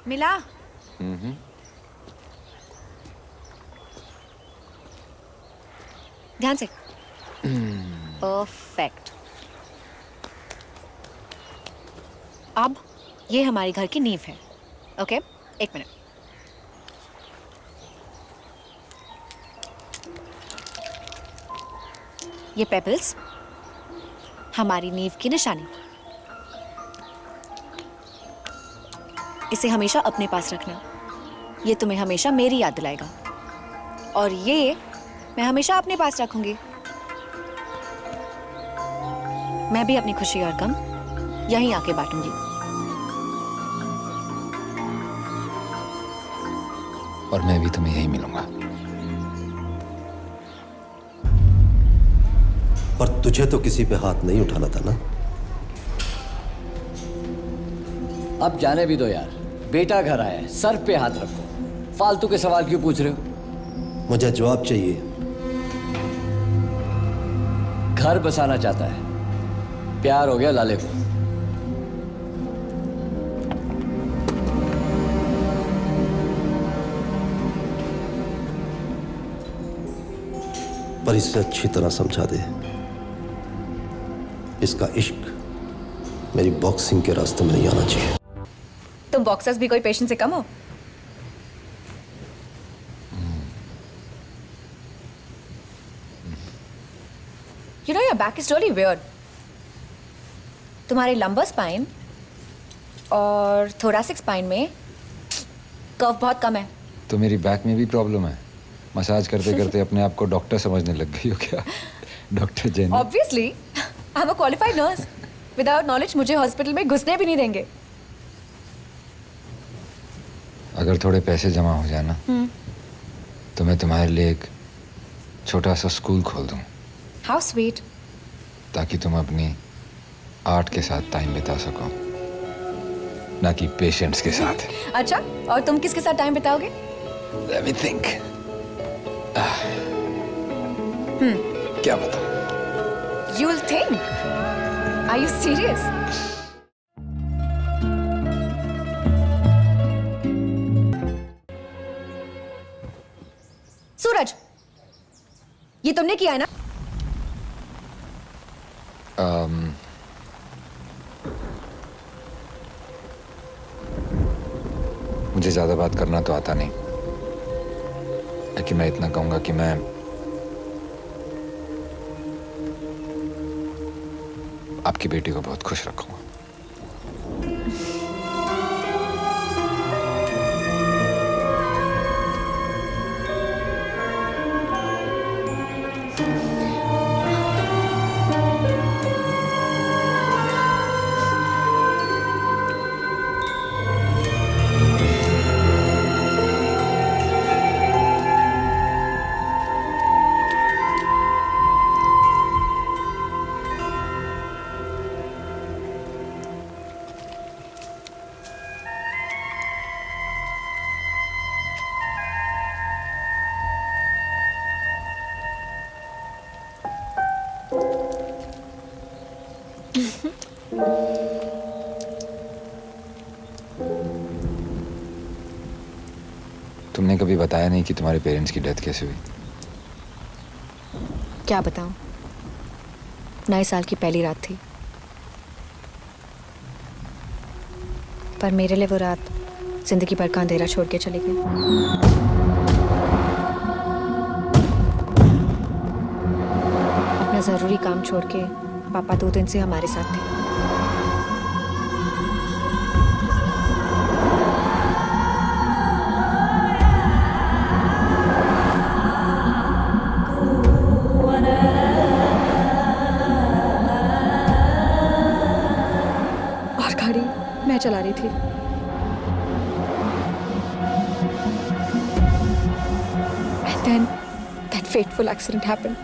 मिला? ध्यान से। परफेक्ट। अब ये हमारे घर की नींव है। ओके, एक मिनट। ये पेबल्स हमारी नींव की निशानी। इसे हमेशा अपने पास रखना। ये तुम्हें हमेशा मेरी याद दिलाएगा और ये मैं हमेशा अपने पास रखूंगी। मैं भी अपनी खुशी और गम यहीं आके बांटूंगी। और मैं भी तुम्हें यहीं मिलूंगा। पर तुझे तो किसी पे हाथ नहीं उठाना था ना। अब जाने भी दो यार, बेटा घर आया है, सर पे हाथ रखो। फालतू के सवाल क्यों पूछ रहे हो? मुझे जवाब चाहिए। घर बसाना चाहता है, प्यार हो गया लाले को। पर इसे अच्छी तरह समझा दे, इसका इश्क मेरी बॉक्सिंग के रास्ते में नहीं आना चाहिए। तुम बॉक्सर्स भी कोई पेशेंट से कम हो? You know your back is really weird. तुम्हारे लंबर स्पाइन और थोरासिक स्पाइन में कर्व बहुत कम है। तो मेरी बैक में भी प्रॉब्लम है। मसाज करते करते अपने आप को डॉक्टर समझने लग गई हो क्या? Doctor Jain. Obviously, I'm a qualified nurse. Without knowledge मुझे हॉस्पिटल में घुसने भी नहीं देंगे। अगर थोड़े पैसे जमा हो जाए ना, तो मैं तुम्हारे लिए एक छोटा सा स्कूल खोल दूं। How sweet. ताकि तुम अपनी आर्ट के साथ टाइम बिता सको, ना कि पेशेंट्स के साथ। अच्छा, और तुम किसके साथ टाइम बिताओगे? Let me think. क्या बताऊं? You'll think. Are you serious? सूरज, ये तुमने किया है ना? मुझे ज्यादा बात करना तो आता नहीं, लेकिन मैं इतना कहूंगा कि मैं आपकी बेटी को बहुत खुश रखूंगा। तुमने कभी बताया नहीं कि तुम्हारे पेरेंट्स की डेथ कैसे हुई? क्या बताऊं? नए साल की पहली रात थी, पर मेरे लिए वो रात जिंदगी भर का अंधेरा छोड़ के चली गई। अपना जरूरी काम छोड़ के पापा 2 दिन से हमारे साथ थे। और गाड़ी मैं चला रही थी। And then that fateful accident happened.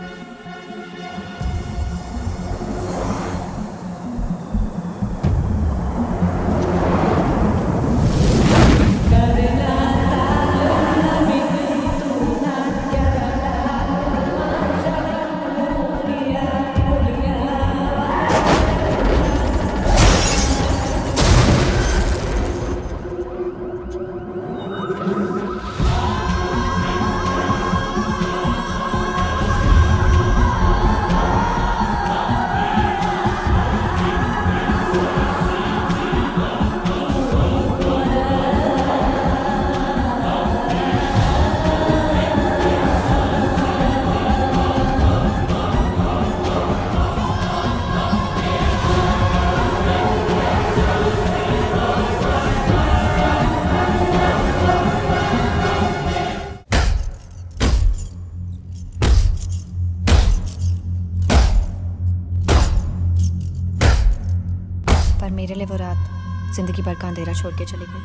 जिंदगी भर का अंधेरा छोड़ के चली गई।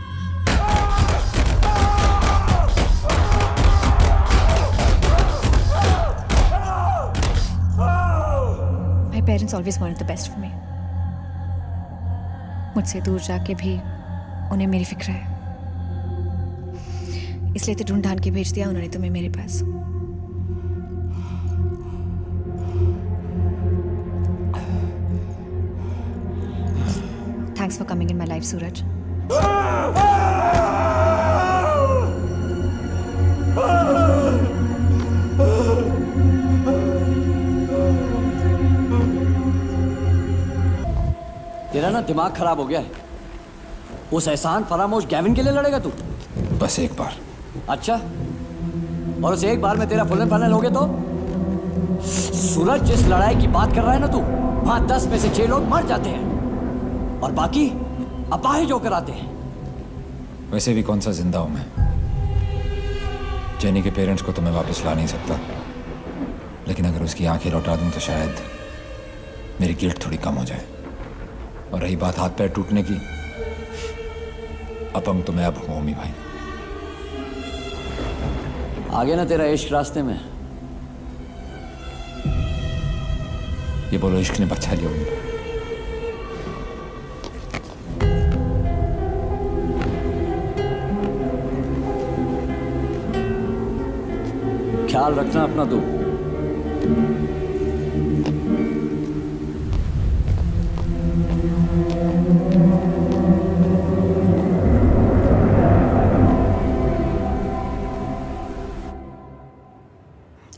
My parents always wanted the best for me. मुझसे दूर जाके भी उन्हें मेरी फिक्र है, इसलिए तो ढूंढ ढांढ के भेज दिया उन्होंने तुम्हें मेरे पास। Thanks for coming in my life, Suraj. तेरा ना दिमाग खराब हो गया है। उस एहसान फरामोश गैविन के लिए लड़ेगा तू? बस एक बार। अच्छा, और उस एक बार में तेरा फुल एंड फाइनल हो गया तो? सूरज, जिस लड़ाई की बात कर रहा है ना तू, वहां 10 में से 6 लोग मर जाते हैं और बाकी अपाहिज होकर आते हैं। वैसे भी कौन सा जिंदा हूं मैं। जेनी के पेरेंट्स को तो मैं वापस ला नहीं सकता, लेकिन अगर उसकी आंखें लौटा दूं तो शायद मेरी गिल्ट थोड़ी कम हो जाए। और रही बात हाथ पैर टूटने की, अपंग तो मैं अब हूं ही भाई। आगे ना तेरा इश्क रास्ते में। ये बोलो इश्क ने बचा लिया उनको। ख्याल रखना अपना तू।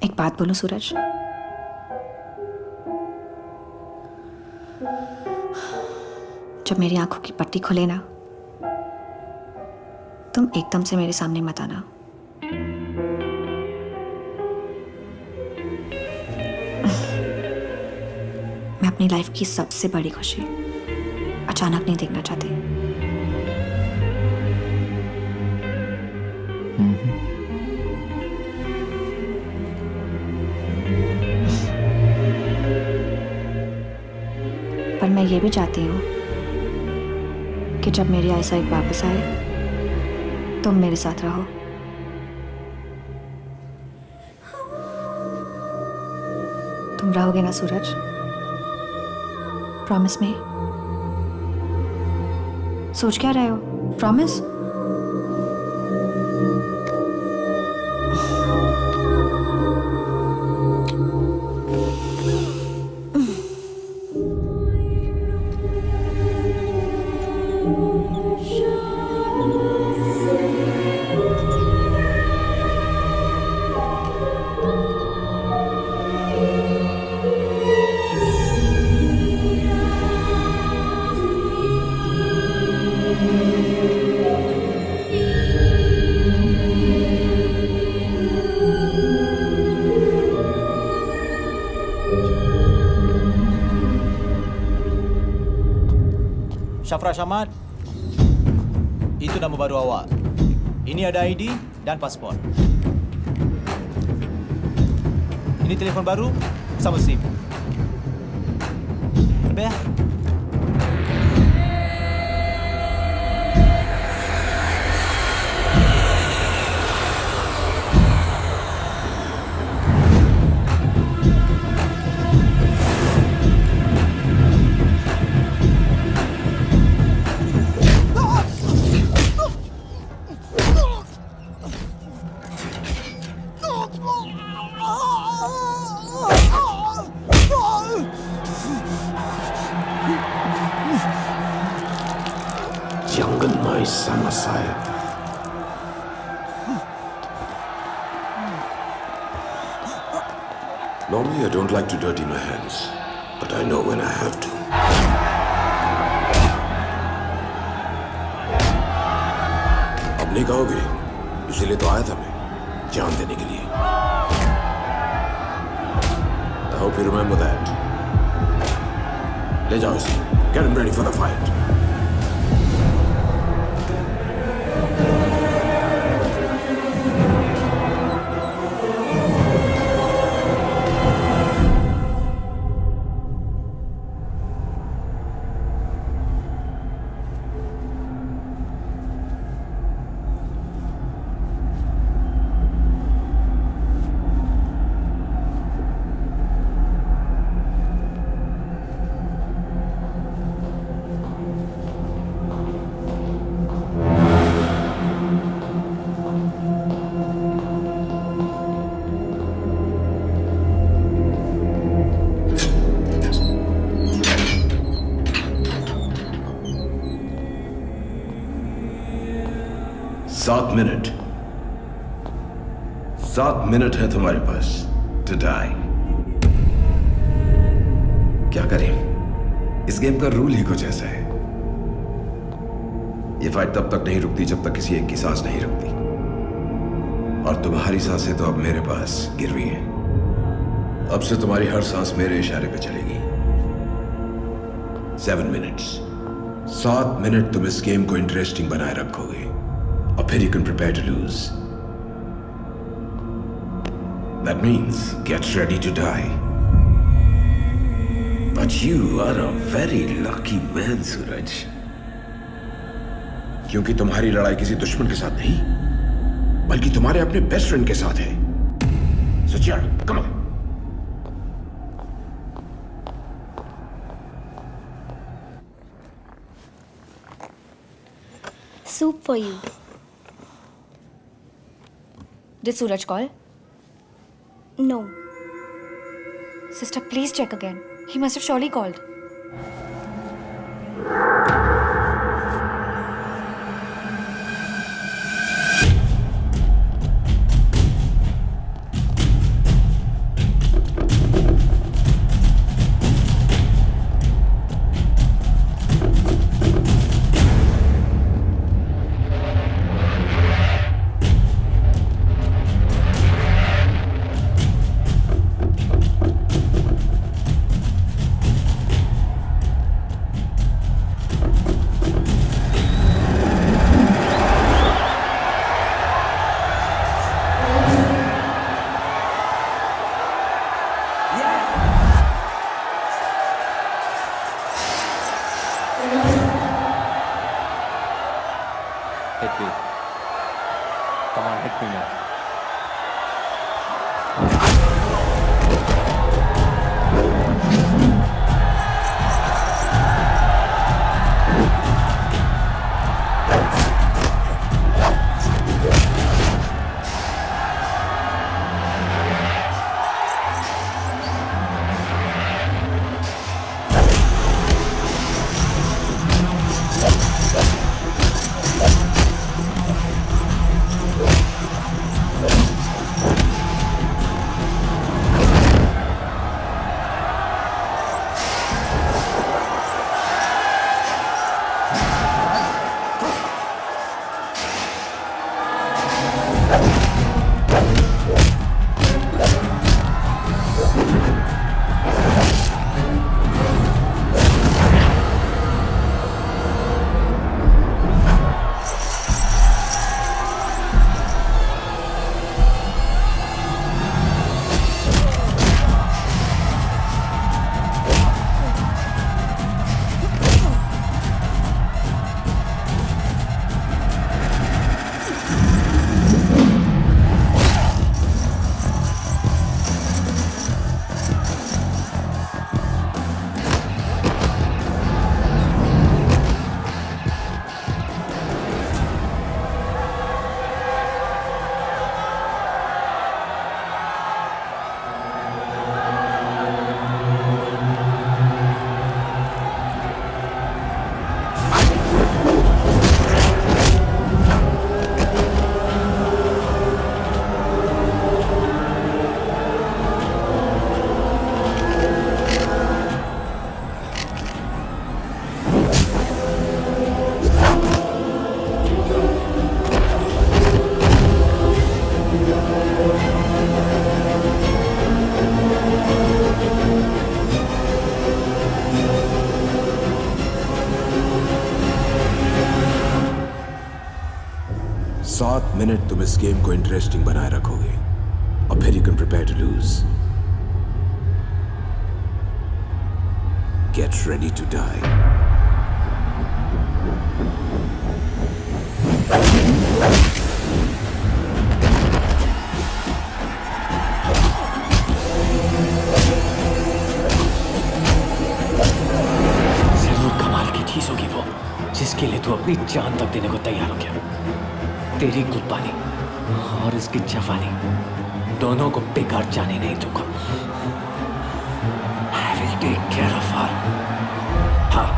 एक बात बोलूं सूरज, जब मेरी आंखों की पट्टी खुले ना, तुम एकदम से मेरे सामने मत आना। मैं अपनी लाइफ की सबसे बड़ी खुशी अचानक नहीं देखना चाहती। पर मैं ये भी चाहती हूँ कि जब मेरी आईसाइट वापस आए तुम मेरे साथ रहो। तुम रहोगे ना सूरज? प्रॉमिस में? सोच क्या रहे हो? Promise? Syafra Syamad, itu nama baru awak. Ini ada ID dan pasport. Ini telefon baru sama SIM. Lebih ya? Jungle sama saya. Normally I don't like to dirty my hands, but I know when I have to. अब नहीं कहोगे, इसीलिए तो आया था मैं, जान देने के लिए। I hope you remember that. ले जाओ इसे, get him ready for the fight. 7 minute, 7 minute है तुम्हारे पास टू डाई। क्या करें, इस गेम का रूल ही कुछ ऐसा है। ये फाइट तब तक नहीं रुकती जब तक किसी एक की सांस नहीं रुकती, और तुम्हारी सांसें तो अब मेरे पास गिर रही हैं। अब से तुम्हारी हर सांस मेरे इशारे पे चलेगी। 7 मिनट्स, 7 मिनट तुम इस गेम को इंटरेस्टिंग बनाए रखोगे, और फिर you can prepare to lose. That means get ready to die. But you are a very lucky man Suraj, क्योंकि तुम्हारी लड़ाई किसी दुश्मन के साथ नहीं, बल्कि तुम्हारे अपने बेस्ट फ्रेंड के साथ है। सो चल, come on. Soup for you. Did Suraj call? No. Sister, please check again. He must have surely called. Hit me. Come on, hit me, man. Minute तुम इस गेम को इंटरेस्टिंग बनाए रखोगे और फिर you can prepare to lose. Get ready to die. जिसके लिए तू अपनी जान तक देने को तैयार हो गया। तेरी कुर्बानी और इसकी जवानी दोनों को बेकार जाने नहीं दूंगा। I will take care of her। हाँ।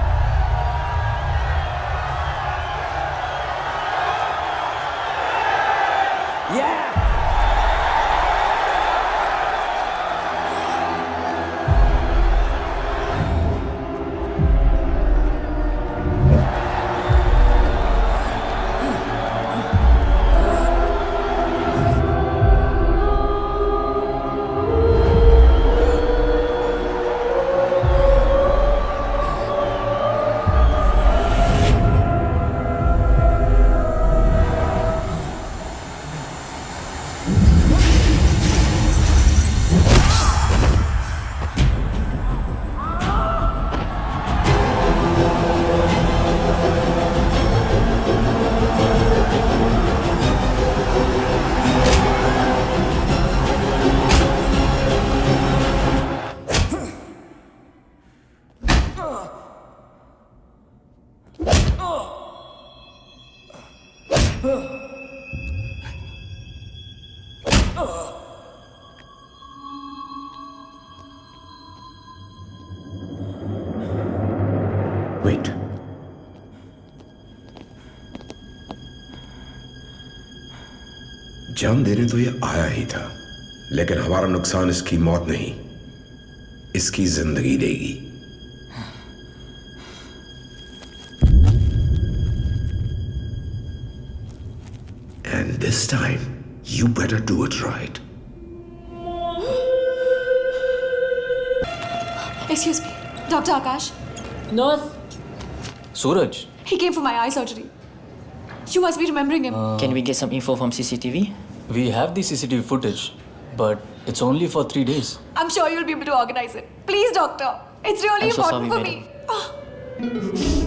वेट, जान देने तो ये आया ही था, लेकिन हमारा नुकसान इसकी मौत नहीं, इसकी जिंदगी देगी। And this time, you better do it right. Excuse me, Dr. Akash. Nurse. Suraj, He came for my eye surgery. You must be remembering him. Can we get some info from CCTV? we have the CCTV footage, but it's only for 3 days. I'm sure you'll be able to organize it. Please, doctor. It's really I'm so important sorry, for me.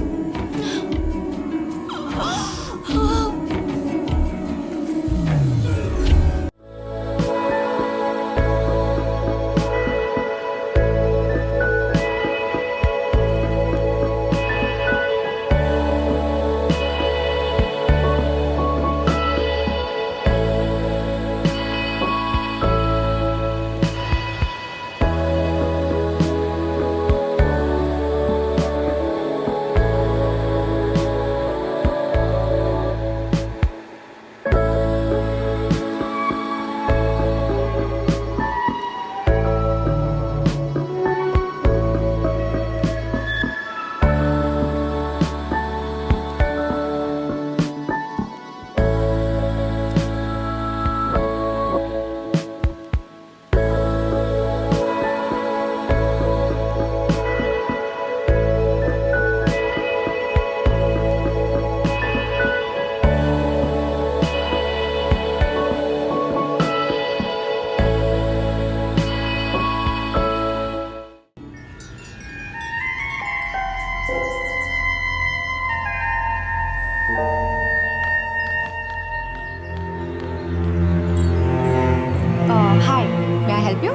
Hi, may I help you?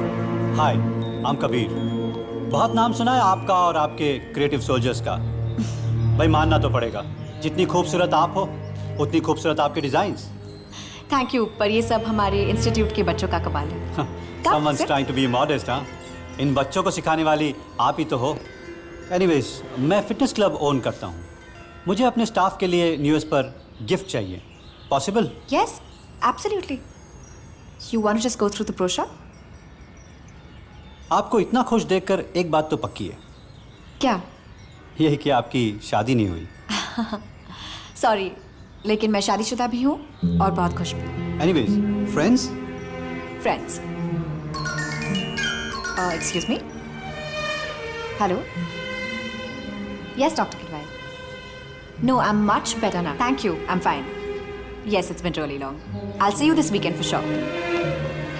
Hi, I'm Kabir. बहुत नाम सुना है आपका और आपके creative soldiers का। भाई मानना तो पड़ेगा, जितनी खूबसूरत आप हो उतनी खूबसूरत आपके डिजाइन्स। थैंक यू, पर ये सब हमारे इंस्टीट्यूट के बच्चों का कमाल है। Someone's trying to be modest, हाँ? इन बच्चों को सिखाने वाली आप ही तो हो। एनीवेज, मैं फिटनेस क्लब ओन करता हूँ। मुझे अपने स्टाफ के लिए न्यू ईयर पर गिफ्ट चाहिए। Possible? Yes, absolutely. You want to just go through the brochure? आपको इतना खुश देखकर एक बात तो पक्की है, क्या? यही कि आपकी शादी नहीं हुई। सॉरी, लेकिन मैं शादीशुदा भी हूँ और बहुत खुश भी। Anyways, friends? Friends. Excuse me? Hello? Yes, Dr. Kidwai. No, I'm much better now. Thank you, I'm fine. Yes, it's been really long. I'll see you this weekend for sure.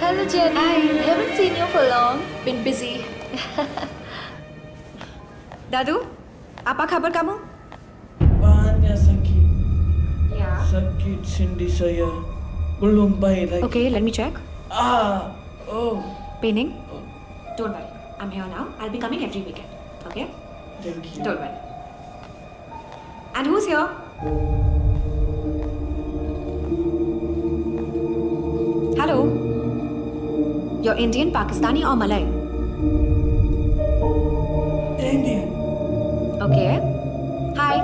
Hello, Jenny. Hi. Haven't seen you for long. Been busy. Dadu, apa kabar kamu? Banyak sakit. Ya. Sakit sendi saya. Belum baik lagi. Okay, let me check. Oh, Paining? Don't worry. I'm here now. I'll be coming every weekend. Okay? thank you. Don't worry. And who's here? Hello? You're Indian, Pakistani or Malay? Indian. Okay. Hi,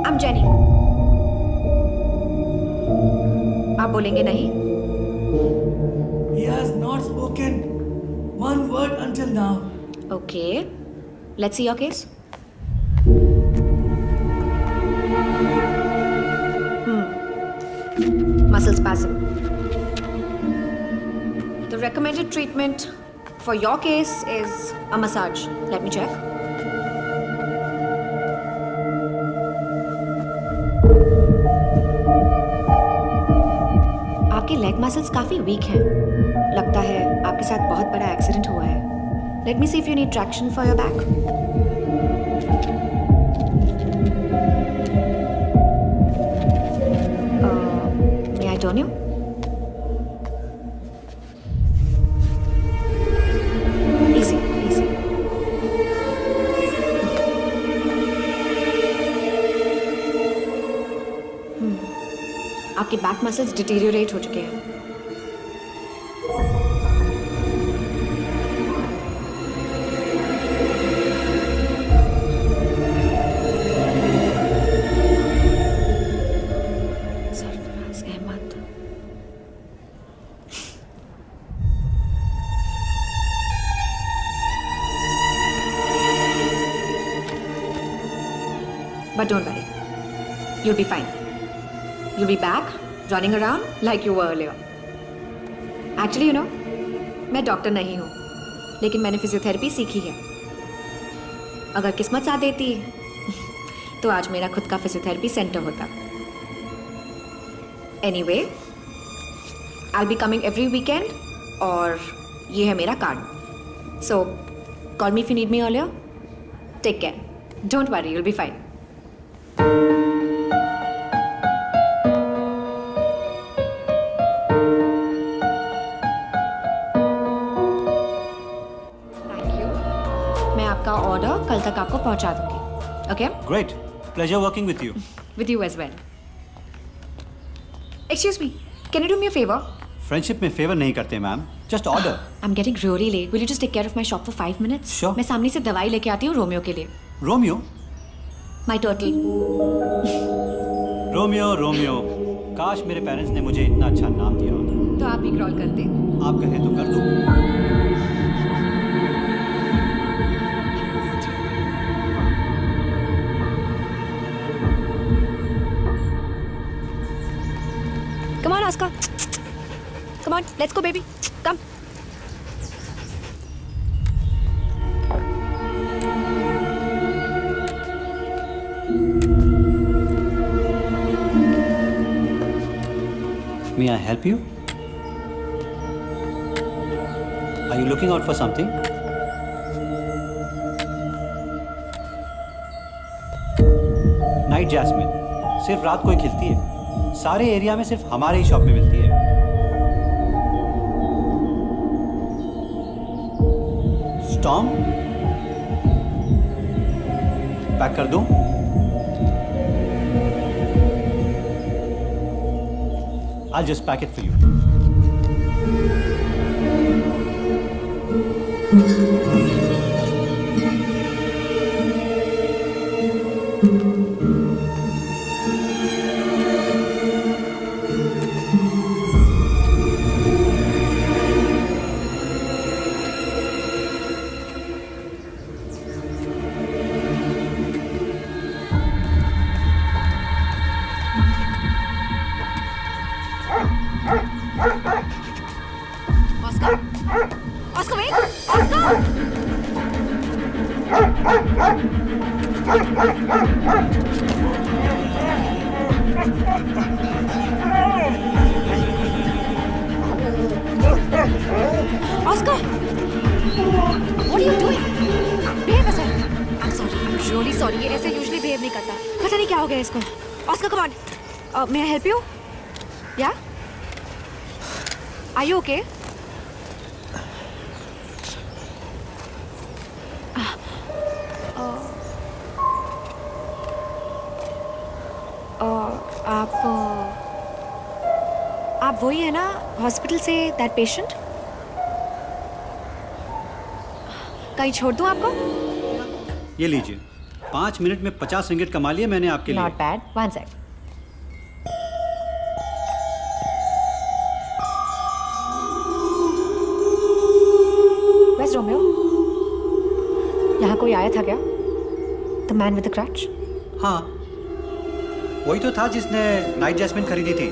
I'm Jenny. आप बोलेंगे नहीं? He has not spoken one word until now. Okay. Let's see your case. Muscle spasm. The recommended treatment for your case is a massage. Let me check. आपके leg muscles काफी week हैं। लगता है आपके साथ बहुत बड़ा एक्सीडेंट हुआ है। Let me see if you need traction for your back. May I turn you? Easy, easy. आपके बैक मसल्स डिटेरियोरेट हो चुके हैं। Sarfaraz Ahmed. But don't worry, you'll be fine. You'll be back running around like you were earlier. Actually, you know, मैं doctor नहीं हूँ, लेकिन मैंने physiotherapy सीखी है। अगर किस्मत साथ देती तो आज मेरा खुद का फिजियोथेरेपी सेंटर होता। Anyway, I'll be coming every weekend और ये है मेरा card. So, call me if you need me earlier. Take care. Don't worry, you'll be fine. मैं आपका ऑर्डर कल तक आपको पहुंचा दूंगी। Okay? Great, pleasure working with you. With you as well. Excuse me, can you do me a favor? Friendship में favour नहीं करते ma'am, just order. I'm getting really late. Will you just take care of my shop for 5 minutes? Sure. मैं सामने से दवाई लेके आती हूँ रोमियो के लिए। Romeo My turtle. Romeo Romeo, काश मेरे पेरेंट्स ने मुझे इतना अच्छा नाम दिया होता। तो आप भी क्रॉल करते। आप कहें तो कर दूँ। Come on, Oscar. Come on, let's go, baby. Come. May I help you? Are you looking out for something? Night jasmine सिर्फ रात को ही खिलती है। सारे एरिया में सिर्फ हमारे ही शॉप में मिलती है। स्टॉर्म पैक कर दूं? I'll just pack it for you. Oscar! Oscar, wait! Oscar! Oscar! What are you doing? Behave yourself. I'm sorry. I'm really sorry. ये ऐसे usually behave नहीं करता। पता नहीं क्या हो गया इसको। Oscar, come on. May I help you? Yeah? Are you okay? आप वही है ना हॉस्पिटल से दैट पेशेंट? कहीं छोड़ दूं आपको? ये लीजिए, 5 मिनट में 50 रिंगिट कमा लिए मैंने आपके लिए। Not bad. One sec. Where's Romeo? यहाँ कोई आया था क्या? The man with the crutch? हाँ, वही तो था जिसने नाइट जैस्मिन खरीदी थी।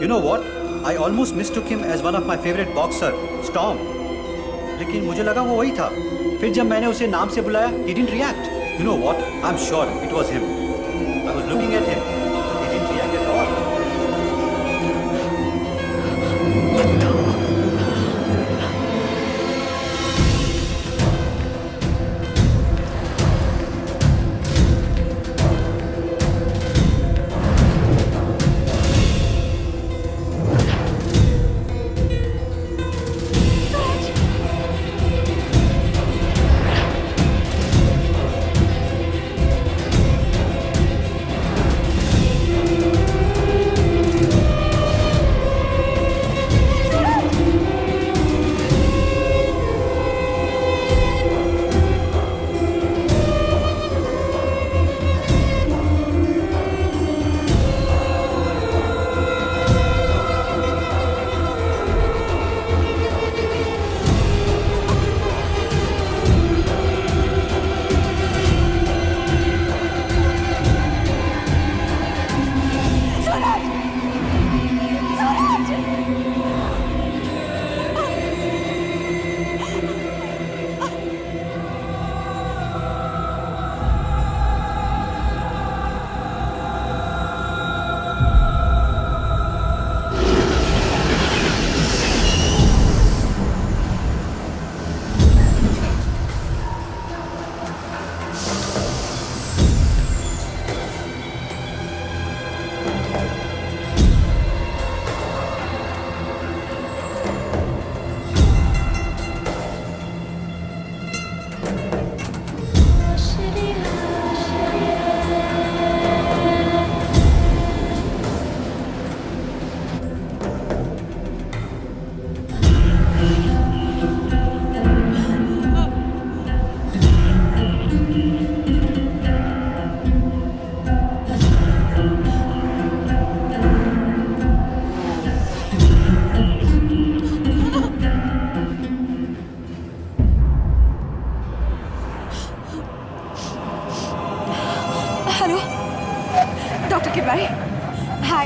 You know what? I almost mistook him as one of my favorite boxer, Storm. लेकिन मुझे लगा वो वही था। फिर जब मैंने उसे नाम से बुलाया, he didn't react. You know what? I'm sure it was him. I was looking at him. He didn't react at all.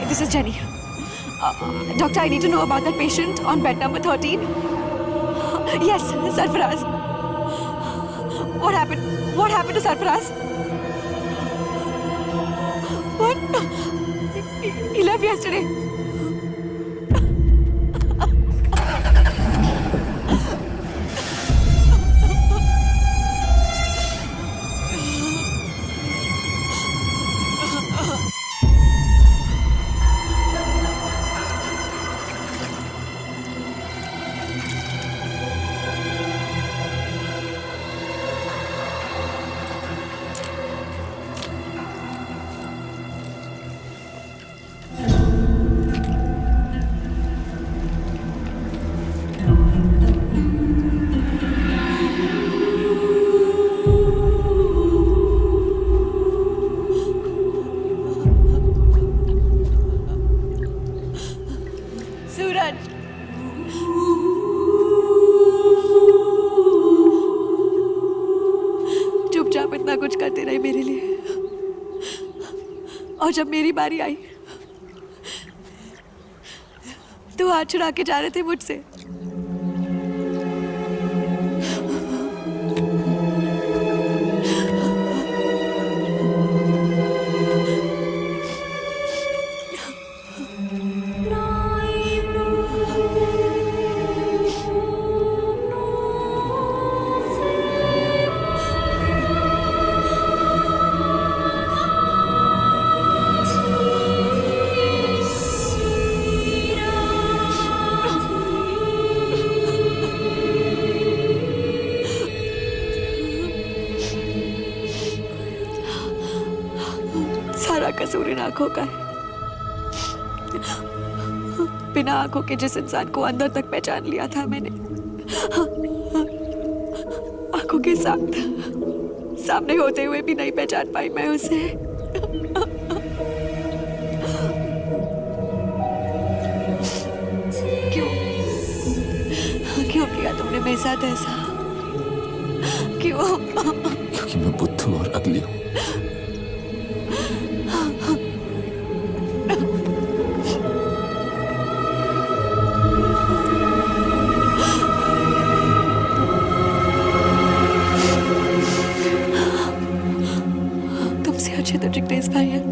This is Jenny. Doctor, I need to know about that patient on bed number 13. Yes, Sarfaraz. What happened? What happened to Sarfaraz? What? He left yesterday. सूरज चुपचाप इतना कुछ करते रहे मेरे लिए, और जब मेरी बारी आई तो हाथ छुड़ा के जा रहे थे मुझसे। सारा कसूर इन आंखों का है। बिना आंखों के जिस इंसान को अंदर तक पहचान लिया था मैंने, आंखों के साथ सामने होते हुए भी नहीं पहचान पाई मैं उसे। क्यों क्यों किया तुमने मेरे साथ ऐसा? क्यों? क्योंकि मैं बुद्धू और अगली हूँ। तुमसे अच्छे तो जिग्नेश भाई हैं।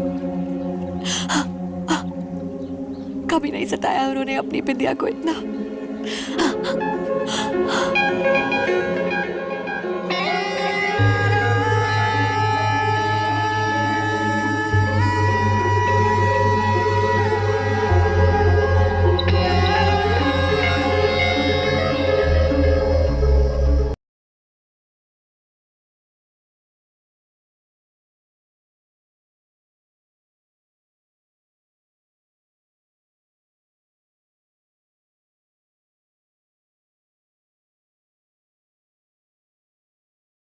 कभी नहीं सताया उन्होंने अपनी बिंदिया को इतना।